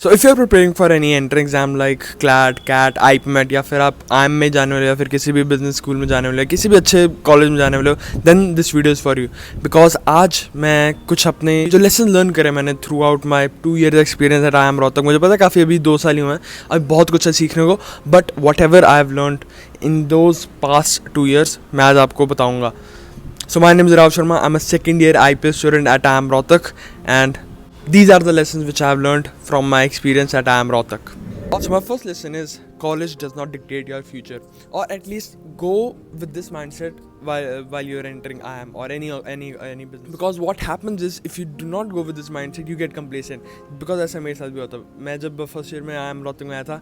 So if you are preparing for any entrance exam like CLAT CAT IPMAT या फिर आप IM में जाने वाले हो या फिर किसी भी बिजनेस स्कूल में जाने वाले हो किसी भी अच्छे कॉलेज में जाने वाले हो then this video is for you because आज मैं कुछ अपने जो लेसन लर्न करे मैंने throughout my 2 years experience at IIM Rohtak. मुझे पता है काफ़ी अभी 2 साल ही हुए हैं, अभी बहुत कुछ है सीखने को, but what ever I have learned in those past 2 years मैं आज आपको बताऊँगा. So my name is Rav Sharma. I'm a second year IPS student at IIM Rohtak, and these are the lessons which I have learned from my experience at IIM Rohtak. So my first lesson is college does not dictate your future, or at least go with this mindset while you're entering IIM or any business. Because what happens is if you do not go with this mindset, you get complacent. Because ऐसा मेरे साथ भी होता है. मैं जब first year में IIM Rohtak में आया था,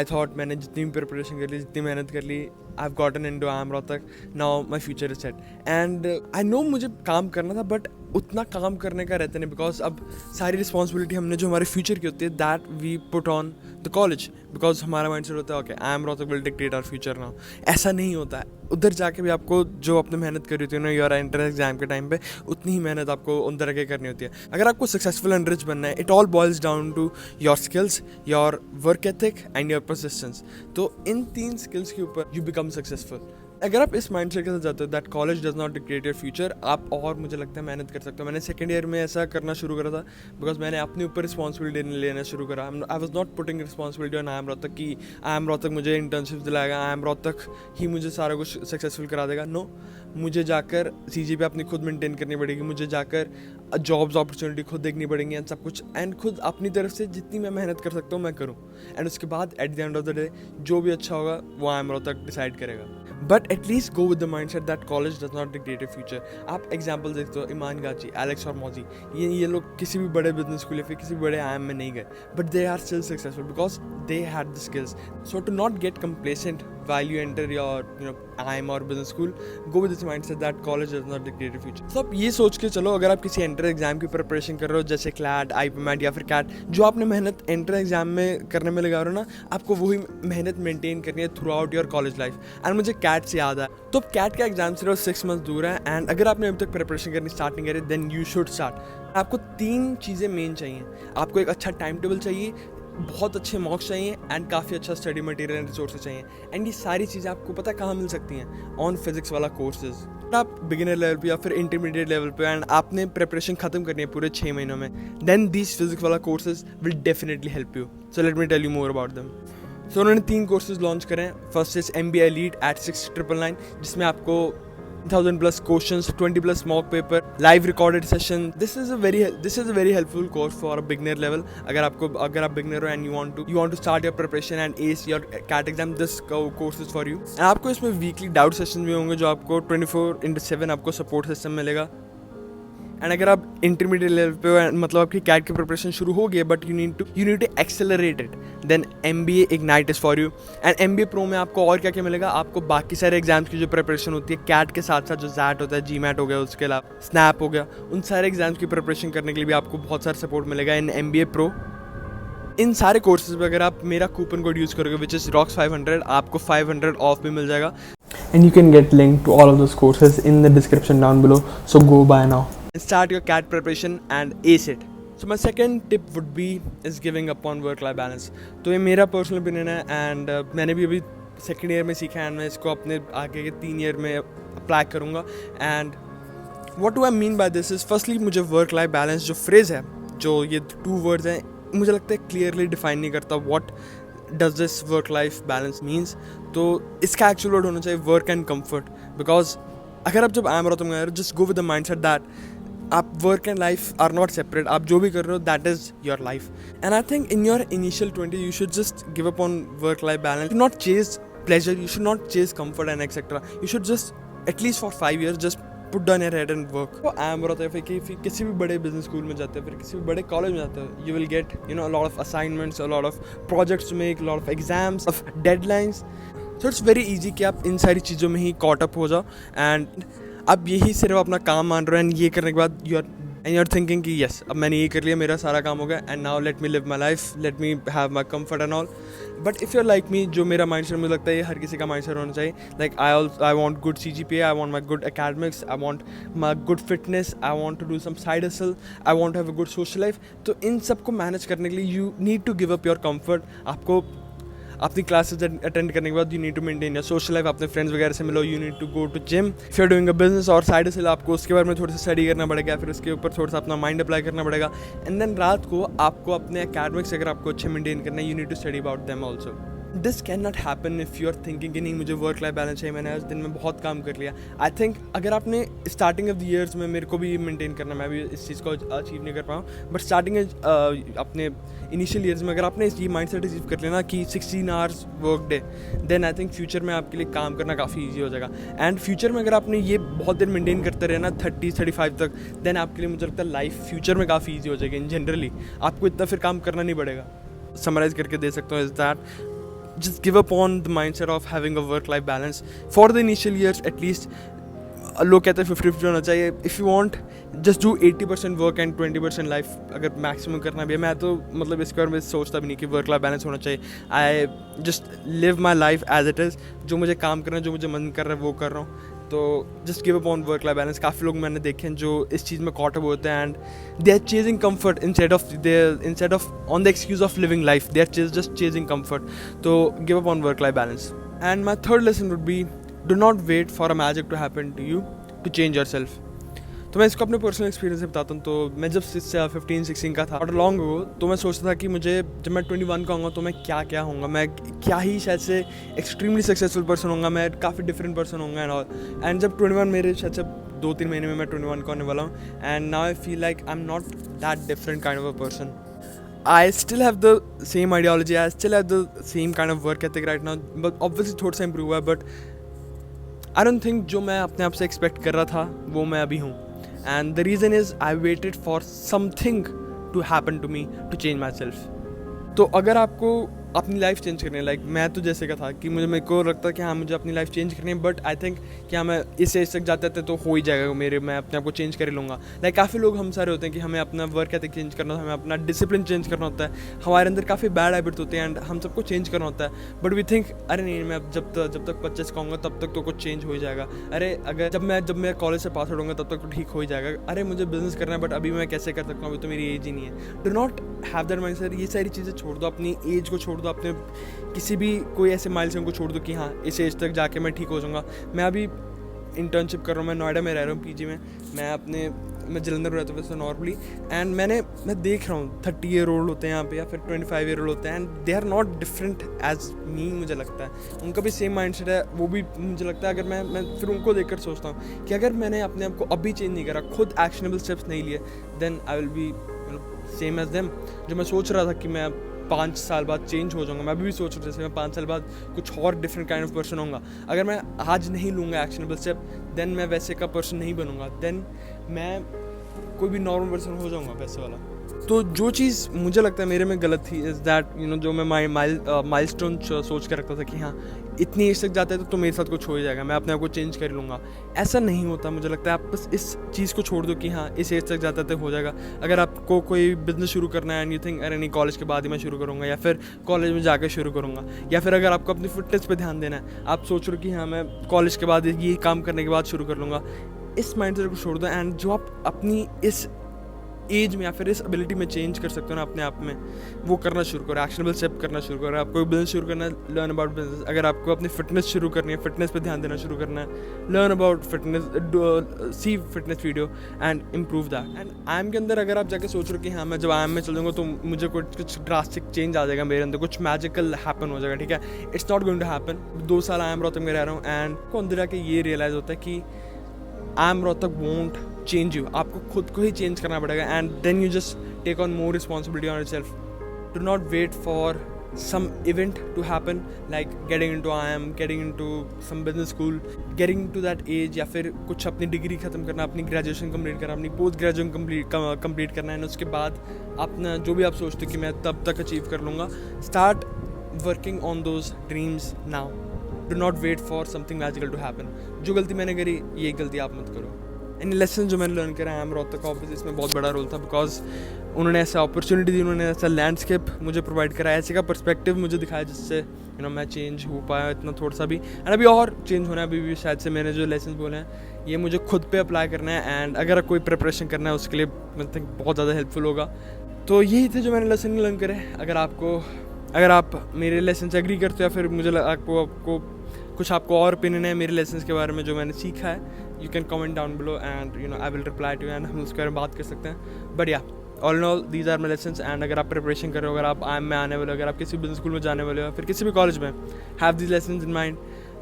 I thought मैंने जितनी भी प्रिपरेशन कर ली, जितनी मेहनत कर ली, I've gotten into IIM Rohtak. Now my future is set. And I know मुझे काम करना था, but उतना काम करने का रहता नहीं, बिकॉज अब सारी रिस्पॉन्सिबिलिटी हमने जो हमारे फ्यूचर की होती है that we put on the college, because हमारा माइंडसेट होता है okay IIM Rohtak will dictate our future now. ऐसा नहीं होता है. उधर जाके भी आपको जो अपने मेहनत करी होती है ना योर एंट्रेंस एग्जाम के टाइम पे, उतनी ही मेहनत आपको उधर आके करनी होती है. अगर आपको सक्सेसफुल एंड रिच बनना है, it all boils down to your skills, your work ethic and your persistence. तो इन 3 स्किल्स के ऊपर यू बिकम सक्सेसफुल. अगर आप इस माइंडसेट के साथ जाते हो that college does not dictate your future, आप और मुझे लगता है मेहनत कर सकते हो. मैंने सेकंड ईयर में ऐसा करना शुरू करा था बिकॉज मैंने अपने ऊपर रिस्पॉन्सिबिलिटी लेना शुरू करा. I was not putting responsibility on IIM Rohtak कि IIM Rohtak मुझे इंटर्नशिप दिलाएगा, IIM Rohtak ही मुझे सारा कुछ सक्सेसफुल करा देगा. नो, मुझे जाकर CGPA अपनी खुद मेंटेन करनी पड़ेगी, मुझे जाकर जॉब्स अपॉर्चुनिटी खुद देखनी पड़ेंगी एंड सब कुछ, एंड खुद अपनी तरफ से जितनी मैं मेहनत कर सकता हूँ मैं करूँ. एंड उसके बाद at the end of the day जो भी अच्छा होगा वो IIM Rohtak डिसाइड करेगा. But at least go with the mindset that college does not dictate your future. आप एग्जाम्पल देखते हो, ईमान गाची, एलेक्स और मौजी, ये लोग किसी भी बड़े बिजनेस स्कूल या फिर किसी भी बड़े IIM में नहीं गए, but they are still successful because they had the skills. So to not get complacent while you enter your IIM or business school, go with this mindset that college does not dictate your future. So आप ये सोच के चलो, अगर आप किसी entrance exam की preparation कर रहे हो जैसे क्लैट, आईपीमेट या फिर कैट, जो आपने मेहनत एंट्रेंस एग्जाम में करने में लगा रहे हो ना, आपको वही मेहनत मेंटेन करनी है through out your college life. And मुझे कैट से याद है, तो कैट का एग्जाम सिर्फ 6 months दूर है, एंड अगर आपने अभी तक प्रिपरेशन करनी स्टार्ट नहीं करी देन यू शुड स्टार्ट. आपको 3 चीज़ें मेन चाहिए. आपको एक अच्छा टाइम टेबल चाहिए, बहुत अच्छे मॉक्स चाहिए एंड काफ़ी अच्छा स्टडी मटेरियल एंड रिसोर्सेज चाहिए. एंड ये सारी चीज़ें आपको पता कहाँ मिल सकती हैं? On Physics Wallah courses. आप बिगिनर लेवल पे या फिर इंटरमीडिएट लेवल पे एंड आपने प्रिपरेशन खत्म करनी है पूरे 6 महीनों में, then these Physics Wallah courses will definitely help you. So let me tell you more about them. So उन्होंने 3 कोर्सेज लॉन्च करे हैं. First is MBA Elite at 6999, जिसमें आपको 1000+ questions, 20+ mock paper, live recorded session. This is a very helpful course for a beginner level. अगर आप beginner हो and you want to start your preparation and ace your CAT exam, this course is for you. And आपको इसमें weekly doubt sessions भी होंगे जो आपको 24/7 आपको support system मिलेगा. एंड अगर आप इंटरमीडिएट लेवल पे मतलब आपकी कैट की प्रिपरेशन शुरू हो गई but you need to accelerate it, then MBA Ignite is for you. And MBA Pro में आपको और क्या क्या मिलेगा? आपको बाकी सारे एग्जाम्स की जो प्रिपरेशन होती है कैट के साथ साथ, जो ZAT होता है, GMAT हो गया, उसके अलावा स्नैप हो गया, उन सारे एग्जाम्स की प्रिपरेशन करने के लिए भी आपको बहुत सारा सपोर्ट मिलेगा इन MBA Pro. इन सारे कोर्सेज पे अगर आप मेरा कूपन कोड यूज़ करोगे विच इज़ ROX500, आपको 500 ऑफ भी मिल जाएगा. And you can get link to all of those courses in the description down below, so go buy now. Start your CAT preparation and ace it. So my second tip would be is giving up on work-life balance. तो ये मेरा personal opinion है and मैंने भी अभी second year में सीखा है एंड मैं इसको अपने आगे के 3 year में अप्लाई करूँगा. And what do I mean by this is, firstly मुझे वर्क लाइफ बैलेंस जो फ्रेज़ है, जो ये 2 words हैं, मुझे लगता है क्लियरली डिफाइन नहीं करता what does this work life balance means. तो इसका एक्चुअल वर्ड होना चाहिए वर्क एंड कम्फर्ट. बिकॉज अगर आप जब IIM Rohtak में आ रहे हो, just go with the mindset that आप work and life are not separate. आप जो भी कर रहे हो that is your life. And I think in your initial 20 you should just give up on work life balance. Not chase pleasure, you should not chase comfort and etcetera. You should just at least for 5 years just put down your head and work. तो IIM Rohtak फिर किसी भी बड़े business school में जाते हो, फिर किसी भी बड़े कॉलेज में जाते हो, you will get a lot of assignments, a lot of projects to make, a lot of exams, of deadlines. So it's very easy कि आप इन सारी चीज़ों में ही caught up हो जाओ एंड अब यही सिर्फ अपना काम मान रहे हो. एंड ये करने के बाद you are and you are thinking कि यस अब मैंने ये कर लिया, मेरा सारा काम हो गया, and now let me live my life, let me have my comfort and all. But if you are like me, जो मेरा माइंडसेट मुझे लगता है ये हर किसी का माइंडसेट होना चाहिए, like I want good CGPA, I want my good academics, I want my good fitness, I want to do some side hustle, I want to have a good social life. तो इन सब को manage करने के लिए you need to give up your comfort. आपको अपनी classes attend करने के बाद you need to maintain your social life, अपने फ्रेंड्स वगैरह से मिलो, you need to go to gym. If you are doing a business और साइड हसल, आपको उसके बारे में थोड़ा सा स्टडी करना पड़ेगा, फिर उसके ऊपर थोड़ा सा अपना माइंड अप्लाई करना पड़ेगा. एंड देन रात को आपको अपने एकेडमिक्स अगर आपको अच्छे मेंटेन करना है, you need to study about them also. This can not happen if you are thinking कि नहीं मुझे वर्क लाइफ बैलेंस चाहिए, मैंने आज दिन में बहुत काम कर लिया. आई थिंक अगर आपने स्टार्टिंग ऑफ द ईयर्स में, मेरे को भी मेंटेन करना, मैं भी इस चीज़ को अचीव नहीं कर पाऊँ, बट स्टार्टिंग अपने इनिशियल ईयर्स में अगर आपने ये माइंड सेट अचीव कर लेना कि 16 hours work day, then I think future में आपके लिए काम करना काफ़ी ईजी हो जाएगा. एंड फ्यूचर में अगर आपने ये बहुत देर मेंटेन करते रहे ना 30-35 तक, देन आपके लिए मुझे लगता है लाइफ फ्यूचर में काफ़ी ईजी हो जाएगी. इन जनरली आपको इतना फिर काम करना नहीं पड़ेगा. समराइज करके दे सकता हूँ is that just give up on the mindset of having a work-life balance for the initial years at least. लोग कहते हैं 50-50 होना चाहिए. If you want just do 80% work and 20% life. अगर मैक्सिमम करना भी है, मैं तो मतलब इसके बारे में सोचता भी नहीं कि वर्क लाइफ बैलेंस होना चाहिए. I just live my life as it is. जो मुझे काम करना है, जो मुझे मन कर रहा है वो कर रहा हूँ. तो just give up on work life balance. काफ़ी लोग मैंने देखे हैं जो इस चीज़ में कॉट अप होते हैं and they are chasing comfort instead of on the excuse of living life, they are just chasing comfort. तो give up on work life balance. And my third lesson would be, do not wait for a magic to happen to you to change yourself. तो मैं इसको अपने personal experience से बताता हूँ. तो मैं जब 15-16 का था, और लॉन्ग हो, तो मैं सोचता था कि मुझे जब मैं 21 का होऊंगा तो मैं क्या होऊंगा, मैं क्या ही शायद से एक्सट्रीमली सक्सेसफुल पर्सन होऊंगा, मैं काफ़ी डिफरेंट पर्सन होऊंगा एंड ऑल. एंड जब 21 मेरे शायद से 2-3 महीने में मैं 21 का होने वाला हूँ, and now I feel like I am not that different kind of a person. I still have the same ideology, I still have the same kind of work ethic right now, but obviously थोड़ा सा improve हुआ है. But I don't think जो मैं अपने आप से expect कर रहा था वो मैं अभी हूँ. And the reason is I waited for something to happen to me to change myself. तो अगर आपको अपनी लाइफ चेंज करनी है, लाइक मैं तो जैसे का था कि मेरे को लगता है कि हाँ मुझे अपनी लाइफ चेंज करनी है, बट आई थिंक कि हाँ मैं इस एज तक जाते थे तो हो ही जाएगा मैं अपने आप को चेंज कर लूँगा. लाइक काफ़ी लोग हम सारे होते हैं कि हमें अपना वर्क एथिक चेंज करना होता है, हमें अपना डिसिप्लिन चेंज करना होता है, हमारे अंदर काफ़ी बैड हैबिट्स होते हैं एंड हम सबको चेंज करना होता है. बट वी थिंक अरे नहीं, मैं जब तक 25 का होऊंगा तब तक तो कुछ चेंज हो ही जाएगा. अरे अगर जब मैं कॉलेज से पास आउट होऊंगा तब तक तो ठीक हो ही जाएगा. अरे मुझे बिजनेस करना है बट अभी मैं कैसे कर सकता हूँ, अभी तो मेरी एज ही नहीं है. Do not have that mindset. ये सारी चीज़ें छोड़ दो, अपनी एज को छोड़ दो, अपने किसी भी कोई ऐसे माइलस्टोन को छोड़ दो कि हाँ इस एज तक जाके मैं ठीक हो जाऊँगा. मैं अभी इंटर्नशिप कर रहा हूँ, मैं नोएडा में रह रहा हूँ PG में, मैं जलंधर में रहता हूँ वैसे नॉर्मली. एंड मैं देख रहा हूँ 30 ईयर ओल्ड होते हैं यहाँ पे या फिर 25 ईयर ओल्ड होते हैं, and they are not different as me. मुझे लगता है उनका भी सेम माइंडसेट है. वो भी मुझे लगता है, अगर मैं फिर उनको देखकर सोचता हूँ कि अगर मैंने अपने आप को अभी चेंज नहीं करा, खुद एक्शनेबल स्टेप्स नहीं लिए, then I will be same as them. जो मैं सोच रहा था कि मैं 5 साल बाद चेंज हो जाऊंगा, मैं अभी भी सोच रहा हूँ जैसे मैं 5 साल बाद कुछ और डिफरेंट काइंड ऑफ पर्सन होऊंगा. अगर मैं आज नहीं लूँगा एक्शनेबल स्टेप, देन मैं वैसे का पर्सन नहीं बनूंगा, देन मैं कोई भी नॉर्मल पर्सन हो जाऊंगा वैसे वाला. तो जो चीज़ मुझे लगता है मेरे में गलत थी इज़ दैट जो मैं माइलस्टोन सोच कर रखता था कि हाँ इतनी एज तक जाता है तो मेरे साथ कुछ हो ही जाएगा, मैं अपने आप को चेंज कर लूँगा. ऐसा नहीं होता. मुझे लगता है आप बस इस चीज़ को छोड़ दो कि हाँ इस एज तक जाता है हो जाएगा. अगर आपको कोई बिजनेस शुरू करना है एंड यू थिंक अरे नहीं कॉलेज के बाद ही मैं शुरू करूँगा या फिर कॉलेज में जाकर शुरू करूँगा, या फिर अगर आपको अपनी फिटनेस पर ध्यान देना है, आप सोच रहे हो कि हाँ मैं कॉलेज के बाद ये काम करने के बाद शुरू कर लूँगा, इस माइंडसेट को छोड़ दो. एंड जो आप अपनी इस एज में या फिर इस एबिलिटी में चेंज कर सकते हो ना अपने आप में, वो करना शुरू करो. एक्शनेबल स्टेप करना शुरू करो. आपको बिजनेस शुरू करना है, लर्न अबाउट बिजनेस. अगर आपको अपनी फिटनेस शुरू करनी है, फिटनेस पे ध्यान देना शुरू करना है, learn about fitness, see fitness video and improve that. And IIM के अंदर अगर आप जाके सोच रहे हो कि हाँ मैं जब IIM में चल जाऊँगा तो मुझे कुछ ड्रास्टिक चेंज आ जाएगा मेरे अंदर, कुछ मैजिकल हैपन हो जाएगा, ठीक है, it's not going to happen. 2 साल IIM रोहतक में रह रहा हूँ एंड को अंदर जाके ये रियलाइज़ होता है कि IIM Rohtak won't change you. आपको खुद को ही चेंज करना पड़ेगा. And then you just take on more responsibility on yourself. Do not wait for some event to happen like getting into IIM, getting into some business school, getting to that age, या फिर कुछ अपनी degree ख़त्म करना, अपनी graduation complete करना, अपनी post graduation complete करना है. उसके बाद अपना जो भी आप सोचते हो कि मैं तब तक अचीव कर लूँगा, start working on those dreams now. Do not wait for something magical to happen. जो गलती मैंने करी ये गलती आप मत करो. इन लेसन जो मैंने लर्न करा आई एम रोहतक ऑफिस, इसमें बहुत बड़ा रोल था बिकॉज उन्होंने ऐसा अपॉर्चुनिटी दी, उन्होंने ऐसा लैंडस्केप मुझे प्रोवाइड करा, ऐसे का पर्सपेक्टिव मुझे दिखाया जिससे मैं चेंज हो पाया इतना थोड़ा सा भी। एंड अभी और चेंज होना है, अभी भी शायद से मैंने जो लेसन बोले हैं ये मुझे खुद पे अप्लाई करना है। एंड अगर कोई प्रिपरेशन करना है उसके लिए मैं थिंक बहुत ज़्यादा हेल्पफुल होगा। तो यही थे जो मैंने लेसन लर्न करे। अगर आप मेरे लेसन से एग्री करते हो या फिर मुझे आपको कुछ और ओपिनियन है मेरे लेसन के बारे में जो मैंने सीखा है, you can comment down below and I will reply to, and हम उसके बारे में बात कर सकते हैं। बट या all in all these are my lessons. And अगर आप प्रिपरेशन कर रहे हो, अगर आप IIM में आने वाले हो, अगर आप किसी बिजनेस स्कूल में जाने वाले हो या फिर किसी भी कॉलेज में, have these lessons in mind.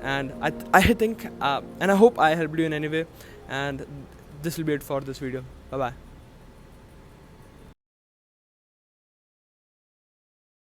And I think and I hope I help you in any way, and this will be it for this video. Bye bye.